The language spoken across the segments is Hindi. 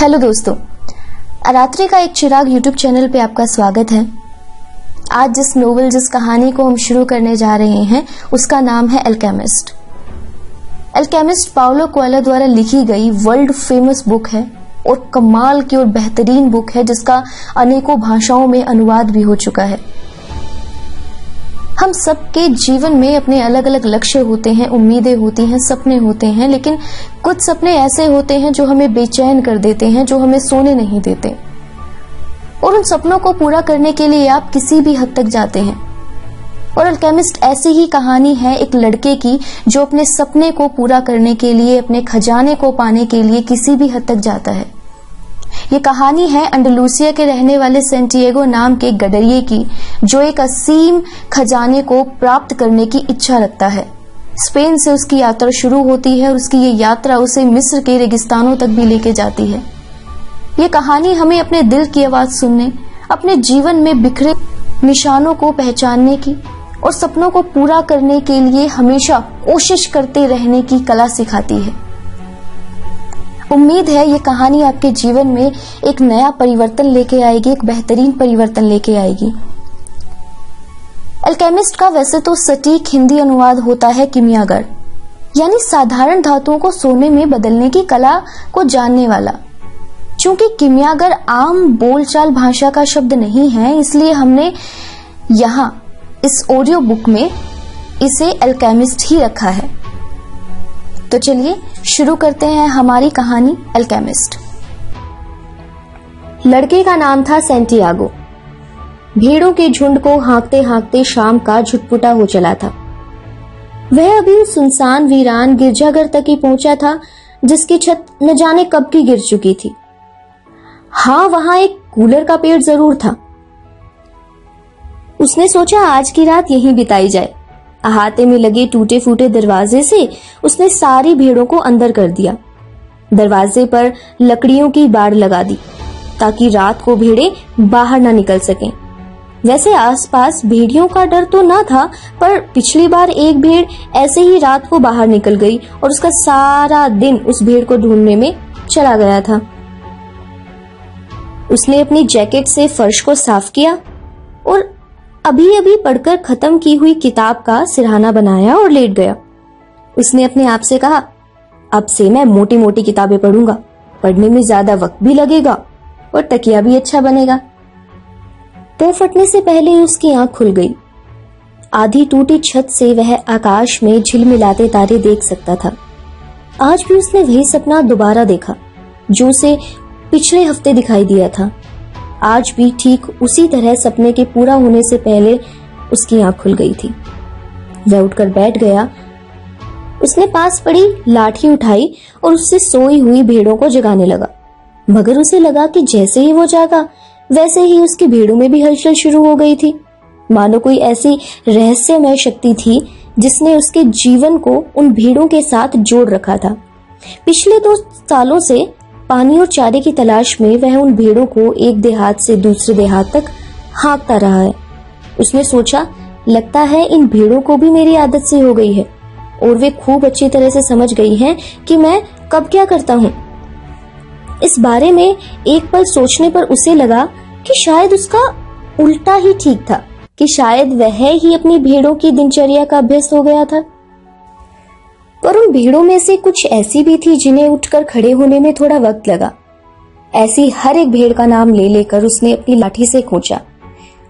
हेलो दोस्तों, अरात्रे का एक चिराग यूट्यूब चैनल पे आपका स्वागत है। आज जिस कहानी को हम शुरू करने जा रहे हैं उसका नाम है अल्केमिस्ट। अल्केमिस्ट पाउलो कोएल्हो द्वारा लिखी गई वर्ल्ड फेमस बुक है और कमाल की और बेहतरीन बुक है जिसका अनेकों भाषाओं में अनुवाद भी हो चुका है। हम सबके जीवन में अपने अलग अलग लक्ष्य होते हैं, उम्मीदें होती हैं, सपने होते हैं, लेकिन कुछ सपने ऐसे होते हैं जो हमें बेचैन कर देते हैं, जो हमें सोने नहीं देते। और उन सपनों को पूरा करने के लिए आप किसी भी हद तक जाते हैं। और अल्केमिस्ट ऐसी ही कहानी है एक लड़के की जो अपने सपने को पूरा करने के लिए, अपने खजाने को पाने के लिए किसी भी हद तक जाता है। ये कहानी है अंडलूसिया के रहने वाले सेंटियागो नाम के गडरिये की, जो एक असीम खजाने को प्राप्त करने की इच्छा रखता है। स्पेन से उसकी यात्रा शुरू होती है और उसकी ये यात्रा उसे मिस्र के रेगिस्तानों तक भी लेके जाती है। ये कहानी हमें अपने दिल की आवाज सुनने, अपने जीवन में बिखरे निशानों को पहचानने की और सपनों को पूरा करने के लिए हमेशा कोशिश करते रहने की कला सिखाती है। उम्मीद है ये कहानी आपके जीवन में एक नया परिवर्तन लेके आएगी, एक बेहतरीन परिवर्तन लेके आएगी। अल्केमिस्ट का वैसे तो सटीक हिंदी अनुवाद होता है किमियागर, यानी साधारण धातुओं को सोने में बदलने की कला को जानने वाला। चूंकि किमियागर आम बोलचाल भाषा का शब्द नहीं है, इसलिए हमने यहाँ इस ऑडियो बुक में इसे अल्केमिस्ट ही रखा है। तो चलिए शुरू करते हैं हमारी कहानी अल्केमिस्ट। लड़के का नाम था सेंटियागो। भेड़ों के झुंड को हाँकते हाँकते शाम का झुटपुटा हो चला था। वह अभी सुनसान वीरान गिरजाघर तक ही पहुंचा था जिसकी छत न जाने कब की गिर चुकी थी। हाँ, वहां एक कूलर का पेड़ जरूर था। उसने सोचा आज की रात यहीं बिताई जाए। अहाते में लगे टूटे फूटे दरवाजे से उसने सारी भेड़ों को अंदर कर दिया। दरवाजे पर लकड़ियों की बाड़ लगा दी ताकि रात को भेड़े बाहर ना निकल सकें। वैसे आसपास भेड़ियों का डर तो ना था, पर पिछली बार एक भेड़ ऐसे ही रात को बाहर निकल गई और उसका सारा दिन उस भेड़ को ढूंढने में चला गया था। उसने अपनी जैकेट से फर्श को साफ किया और अभी अभी पढ़कर खत्म की हुई किताब का सिरहाना बनाया और लेट गया। उसने अपने आप से कहा, अब से मैं मोटी मोटी किताबें पढ़ूंगा, पढ़ने में ज्यादा वक्त भी लगेगा और तकिया भी अच्छा बनेगा। पैर फटने से पहले ही उसकी आंख खुल गई। आधी टूटी छत से वह आकाश में झिलमिलाते तारे देख सकता था। आज भी उसने वही सपना दोबारा देखा जो उसे पिछले हफ्ते दिखाई दिया था। आज भी ठीक उसी तरह सपने के पूरा होने से पहले उसकी आंख खुल गई थी। वह उठकर बैठ गया। उसने पास पड़ी लाठी उठाई और उससे सोई हुई भेड़ों को जगाने लगा। मगर उसे लगा कि जैसे ही वो जागा वैसे ही उसकी भेड़ों में भी हलचल शुरू हो गई थी। मानो कोई ऐसी रहस्यमय शक्ति थी जिसने उसके जीवन को उन भेड़ों के साथ जोड़ रखा था। पिछले 2 सालों से पानी और चारे की तलाश में वह उन भेड़ों को एक देहात से दूसरे देहात तक हाँकता रहा है। उसने सोचा, लगता है इन भेड़ों को भी मेरी आदत से हो गई है और वे खूब अच्छी तरह से समझ गई हैं कि मैं कब क्या करता हूँ। इस बारे में एक पल सोचने पर उसे लगा कि शायद उसका उल्टा ही ठीक था, कि शायद वह ही अपनी भेड़ों की दिनचर्या का अभ्यस्त हो गया था। पर उन भेड़ों में से कुछ ऐसी भी थी जिन्हें उठकर खड़े होने में थोड़ा वक्त लगा। ऐसी हर एक भेड़ का नाम ले लेकर उसने अपनी लाठी से खींचा।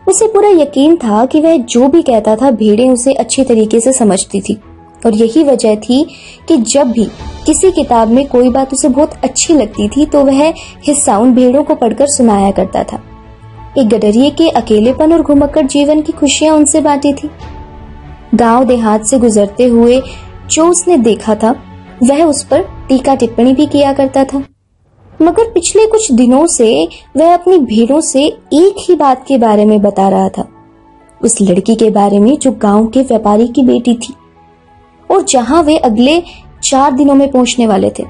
उसे पूरा यकीन था कि वह जो भी कहता था भेड़ें उसे अच्छी तरीके से समझती थी और यही वजह थी कि जब भी किसी किताब में कोई बात उसे बहुत अच्छी लगती थी तो वह हिस्सा उन भेड़ों को पढ़कर सुनाया करता था। एक गडरिये के अकेलेपन और घुमक्कड़ जीवन की खुशियां उनसे बांटी थी। गांव देहात से गुजरते हुए जो उसने देखा था वह उस पर टीका टिप्पणी भी किया करता था। मगर पिछले कुछ दिनों से वह अपनी भेड़ों से एक ही बात के बारे में बता रहा था, उस लड़की के बारे में जो गांव के व्यापारी की बेटी थी और जहां वे अगले 4 दिनों में पहुंचने वाले थे।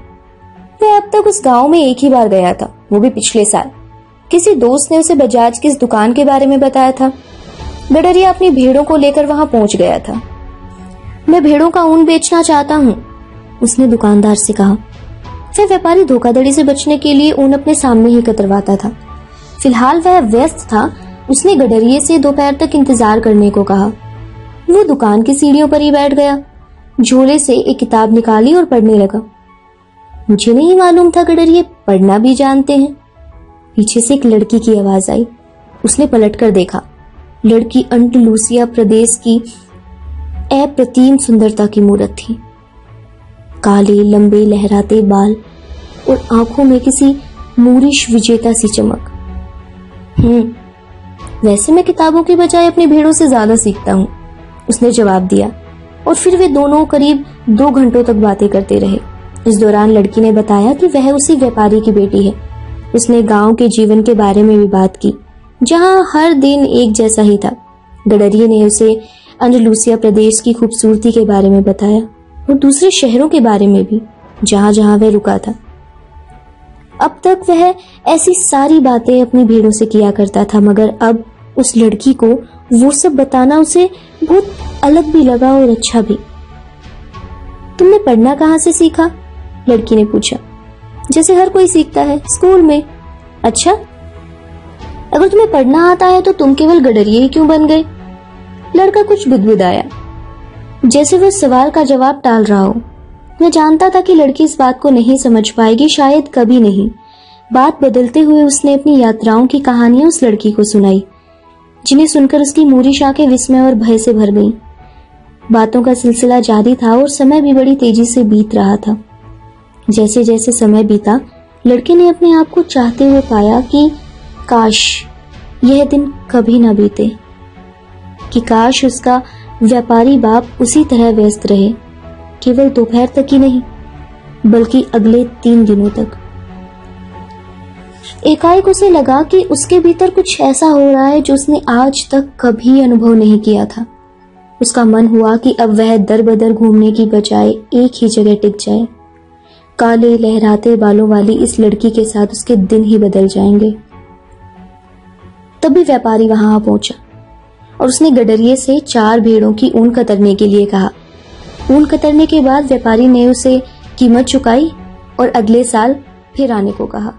वह अब तक उस गांव में एक ही बार गया था, वो भी पिछले साल। किसी दोस्त ने उसे बजाज की इस दुकान के बारे में बताया था। गडरिया अपनी भेड़ों को लेकर वहां पहुंच गया था। मैं भेड़ों का ऊन बेचना चाहता हूँ, उसने दुकानदार से कहा। वह व्यापारी धोखाधड़ी से बचने के लिए ऊन अपने सामने ही कतरवाता था। फिलहाल वह व्यस्त था। उसने गडरिये से दोपहर तक इंतजार करने को कहा। वो दुकान की सीढ़ियों पर ही बैठ गया, झोले से एक किताब निकाली और पढ़ने लगा। मुझे नहीं मालूम था गडरिये पढ़ना भी जानते हैं। पीछे से एक लड़की की आवाज आई। उसने पलटकर देखा। लड़की अंडलूसिया प्रदेश की अप्रतिम सुंदरता की मूरत थी। काले लंबे लहराते बाल और आंखों में किसी मूरिश विजेता सी चमक। वैसे मैं किताबों के बजाय अपनी भेड़ों से ज्यादा सीखता हूँ, उसने जवाब दिया। और फिर वे दोनों करीब 2 घंटों तक बातें करते रहे। इस दौरान लड़की ने बताया कि वह उसी व्यापारी की बेटी है। उसने गांव के जीवन के बारे में भी बात की, जहां हर दिन एक जैसा ही था। गडरिये ने उसे अंडलूसिया प्रदेश की खूबसूरती के बारे में बताया और दूसरे शहरों के बारे में भी, जहां जहां वह रुका था। अब तक वह ऐसी सारी बातें अपनी भेड़ों से किया करता था, मगर अब उस लड़की को वो सब बताना उसे बहुत अलग भी लगा और अच्छा भी। तुमने पढ़ना कहाँ से सीखा? लड़की ने पूछा। जैसे हर कोई सीखता है, स्कूल में। अच्छा, अगर तुम्हें पढ़ना आता है तो तुम केवल गडरिये ही क्यों बन गए? लड़का कुछ बुदबुदाया, जैसे वह सवाल का जवाब टाल रहा हो। मैं जानता था कि लड़की इस बात को नहीं समझ पाएगी, शायद कभी नहीं। बात बदलते हुए उसने अपनी यात्राओं की कहानियां उस लड़की को सुनाई, जिन्हें सुनकर उसकी मूरिश आंखें विस्मय और भय से भर गईं। बातों का सिलसिला जारी था और समय भी बड़ी तेजी से बीत रहा था। जैसे जैसे समय बीता, लड़के ने अपने आप को चाहते हुए पाया कि काश यह दिन कभी ना बीते, कि काश उसका व्यापारी बाप उसी तरह व्यस्त रहे, केवल दोपहर तक ही नहीं बल्कि अगले 3 दिनों तक। एकाएक उसे लगा कि उसके भीतर कुछ ऐसा हो रहा है जो उसने आज तक कभी अनुभव नहीं किया था। उसका मन हुआ कि अब वह दर बदर घूमने की बजाय एक ही जगह टिक जाए। काले लहराते बालों वाली इस लड़की के साथ उसके दिन ही बदल जाएंगे। तभी व्यापारी वहां आ पहुंचा और उसने गडरिये से 4 भेड़ों की ऊन कतरने के लिए कहा। ऊन कतरने के बाद व्यापारी ने उसे कीमत चुकाई और अगले साल फिर आने को कहा।